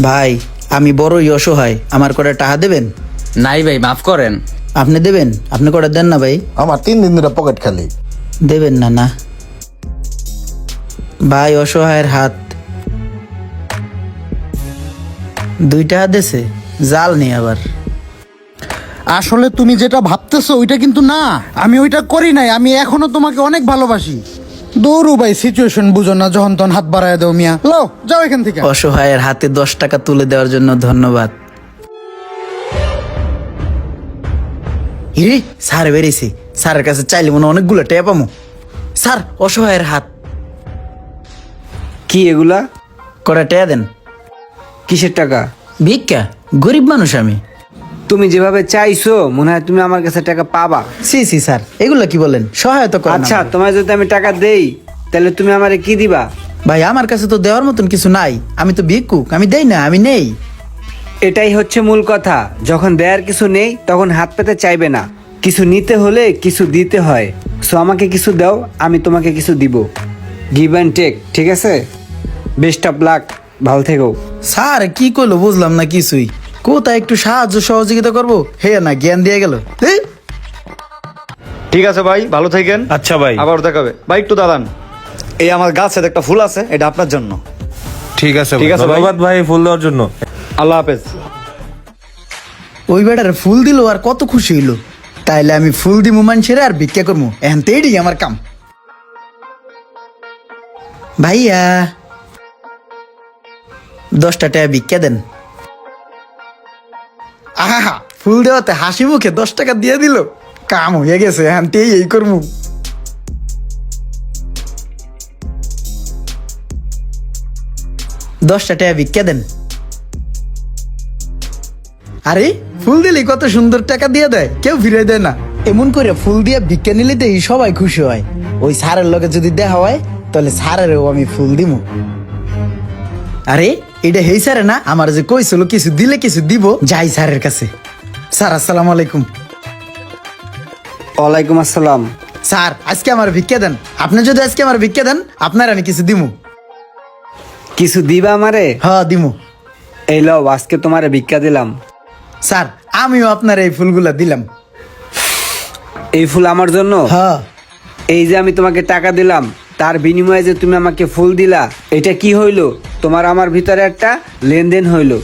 ভাই আমি বড়ই অসহায়, আমার কটা টাকা দেবেন? নাই ভাই, মাফ করেন। আপনি দেবেন? আপনি কটা দেন না ভাই? আমার 3 দিন ধরে পকেট খালি। দেবেন না? না ভাই, অসহায়ের হাত। 2 টাকা দেছে, জাল নেই আবার। আসলে তুমি যেটা ভাবতেছো ওইটা কিন্তু না, আমি ওইটা করি নাই। আমি এখনো তোমাকে অনেক ভালোবাসি। দৌড়ু ভাই, সিচুয়েশন বুঝো না, যখন তখন হাত বাড়ায় দাও মিয়া। লও যাও এখান থেকে। অসহায়ের হাতে 10 টাকা তুলে দেওয়ার জন্য ধন্যবাদ। ইরে স্যার বেরিয়েছি, স্যারের কাছে চাইলে মনে হয় অনেকগুলো টাকা পামো। স্যার, অসহায়ের হাত। কি এগুলা? কটা টাকা দেন। কিসের টাকা? ভিক্ষা, গরিব মানুষ আমি। তুমি যেভাবে চাইছো মনে হয় তুমি আমার কাছে টাকা পাবা। সি সি স্যার, এগুলো কি বলেন? সহায়তা করেন। আচ্ছা, আমাকে। তোমায় যদি আমি টাকা দেই তাহলে তুমি আমারে কি দিবা? ভাই আমার কাছে তো দেওয়ার মতন কিছু নাই, আমি তো ভিক্ষুক, আমি দেই না, আমি নেই। এটাই হচ্ছে মূল কথা। যখন দেয়ার কিছু নেই তখন হাত পেতে চাইবে না। কিছু নিতে হলে কিছু দিতে হয়। সো আমাকে কিছু দাও, আমি তোমাকে কিছু দিব। গিভ অ্যান্ড টেক, ঠিক আছে? বেস্ট অফ লাক, ভালো থেকো। স্যার কি করলো বুঝলাম না কিছুই। কোথায় একটু সাহায্য সহযোগিতা করবো, হে না জ্ঞান দিয়ে গেল। এই, ঠিক আছে ভাই, ভালো থাকেন। আচ্ছা ভাই, আবার দেখাবে ভাই, একটু দাঁড়ান। এই আমার গাছে একটা ফুল আছে, এটা আপনার জন্য। ঠিক আছে ঠিক ভাই, আছে ভাই। ধন্যবাদ ভাই ফুল দেওয়ার জন্য। আল্লাহ হাফেজ। ওই বেটার ফুল দিল আর কত খুশি হইলো। তাইলে আমি ফুল দিমু মানুষের আর ভিক্ষা করবো, এখন তো এটাই আমার কাম। ভাইয়া 10টা টাকা ভিক্ষা দেন। আহা, ফুল দেওয়াতে হাসি মুখে 10 টাকা দিয়ে দিল, কাম হয়ে গেছে, এখন তো এই করবো। দশটা টাকা ভিক্ষা দেন। আরে ফুল দিলে কত সুন্দর টাকা দিয়ে দেয়, কেউ ফিরে দেয় না। এমন করে ফুল দিয়ে ভিক্ষা নিলে তো এই সবাই খুশি হয়। ওই স্যারের লগে যদি দেখা হয় তাহলে স্যারেরও আমি ফুল দিমু। আরে এটা হেই স্যারে না, আমার যে কইছিল কিছু দিলে কিছু দিব। যাই স্যারের কাছে। স্যার আসসালামু আলাইকুম। ওয়ালাইকুম আসসালাম। স্যার আজকে আমার ভিক্ষা দেন। আপনি যদি আজকে আমার ভিক্ষা দেন, আপনার আমি কিছু দিমু। কিছু দিবা আমারে? হ্যাঁ দিমু। এই লও, আজকে তোমারে ভিক্ষা দিলাম। স্যার আমিও আপনার এই ফুলগুলা দিলাম। এই ফুল আমার জন্য? হ্যাঁ। এই যে আমি তোমাকে টাকা দিলাম, তার বিনিময়ে যে তুমি আমাকে ফুল দিলা, এটা কি হইলো? তোমার আমার ভিতরে একটা লেনদেন হইলো।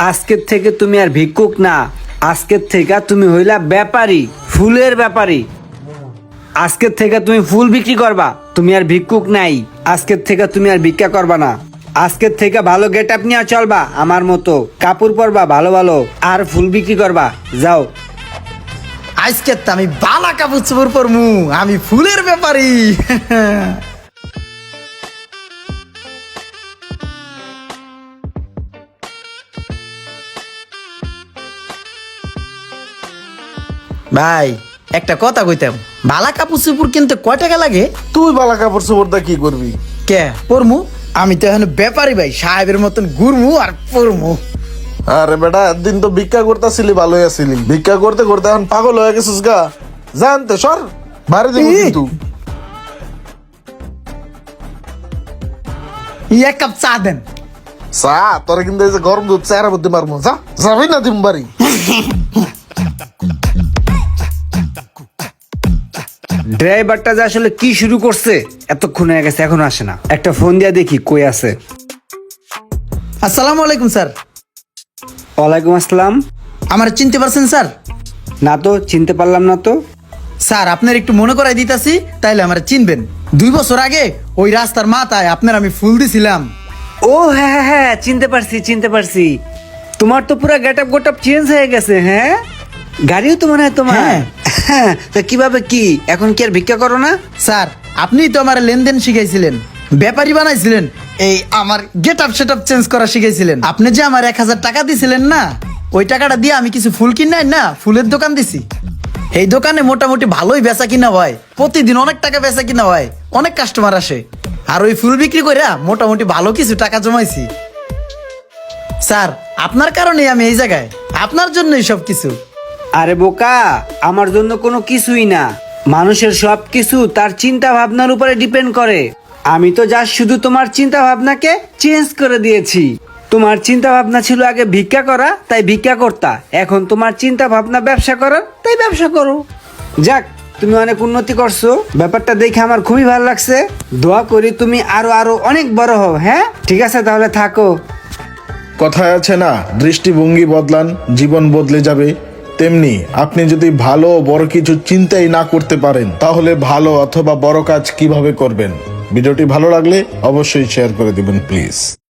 আজকের থেকে তুমি আর ভিক্ষুক না, আজকের থেকে তুমি হইলা ব্যাপারী, ফুলের ব্যাপারী। আজকের থেকে তুমি ফুল বিক্রি করবা, তুমি আর ভিক্ষুক নাই। আজকের থেকে তুমি আর ভিক্ষা করবা না। আজকের থেকে ভালো গেট আপ নিয়ে চলবা, আমার মতো কাপড় পরবা ভালো ভালো, আর ফুল বিক্রি করবা। যাও। আজকে তো আমি বালা কাপড় চোপড় পরমু, আমি ফুলের ব্যাপারী। ভাই একটা কথা কইতাম, বালা কাপড় চোপড় কিনতে কয় টাকা লাগে? তুই বালা কাপড় চোপড় দা কি করবি? কে পরমু? আমি তো এখন ব্যাপারী ভাই, সাহেবের মতন ঘুরমু আর পরমু। আরে বেটা, একদিন তো ভিক্ষা করতেছিলি, ভালোই আছিলি। ভিক্ষা করতে করতে এখন পাগল হয়ে গেছিস গা। জানতে সর, বাড়ি দেবো কিন্তু। এক কাপ চা দেন। চা তোরা কিন্তু এই যে গরম দুধ চেহারা বুদ্ধি মারবো। যা, যাবি না দিম বাড়ি। ড্রাইভারটা যে আসলে কি শুরু করছে, এতক্ষণ হয়ে গেছে এখনো আসে না। একটা ফোন দিয়া দেখি কই আছে। আসসালামু আলাইকুম স্যার। ওয়ালাইকুম আসসালাম। আমার চিনতে পারছেন স্যার? না তো, চিনতে পারলাম না তো। স্যার আপনার একটু মনে করাই দিতাছি, তাইলে আমার চিনবেন। 2 বছর আগে ওই রাস্তার মাথায় আপনার আমি ফুল দিছিলাম। ও হ্যাঁ হ্যাঁ হ্যাঁ, চিনতে পারছি চিনতে পারছি। তোমার তো পুরো গেট আপ চেঞ্জ হয়ে গেছে। হ্যাঁ, গাড়িও তো মনে হয় তোমার। হ্যাঁ। হ্যাঁ, তা কিভাবে কি এখন কি আর ভিক্ষা করো না? স্যার আপনিই তো আমার লেনদেন শিখাইছিলেন, ব্যাপারী বানাইছিলেন, এই আমার get up set up change করা শিখাইছিলেন। আপনি যে আমার 1000 টাকা দিছিলেন না, ওই টাকাটা দিয়ে আমি কিছু ফুল কিনাই না, ফুলের দোকান দিছি। এই দোকানে মোটামুটি ভালোই বেচা কিনা হয়, প্রতিদিন অনেক টাকা বেচা কিনা হয়, অনেক কাস্টমার আসে। আর ওই ফুল বিক্রি করে মোটামুটি ভালো কিছু টাকা জমাইছি। স্যার আপনার কারণেই আমি এই জায়গায়, আপনার জন্যই সব কিছু। আরে বোকা, আমার জন্য কোনো কিছুই না। মানুষের সব কিছু তার চিন্তা ভাবনার উপরে ডিপেন্ড করে। আমি তো যা শুধু তোমার চিন্তা ভাবনাকে চেঞ্জ করে দিয়েছি। তোমার চিন্তা ভাবনা ছিল আগে ভিক্ষা করা, তাই ভিক্ষা করতা। এখন তোমার চিন্তা ভাবনা ব্যবসা করার, তাই ব্যবসা করো। যাক, তুমি অনেক উন্নতি করছো, ব্যাপারটা দেখে আমার খুবই ভালো লাগছে। দোয়া করি তুমি আরো আরো অনেক বড় হও। হ্যাঁ, ঠিক আছে, তাহলে থাকো। কথায় আছে না, দৃষ্টিভঙ্গি বদলান জীবন বদলে যাবে। তেমনি আপনি যদি ভালো ও বড় কিছু চিন্তাই না করতে পারেন, তাহলে ভালো অথবা বড় কাজ কিভাবে করবেন? ভিডিওটি ভালো লাগলে অবশ্যই শেয়ার করে দিবেন প্লিজ।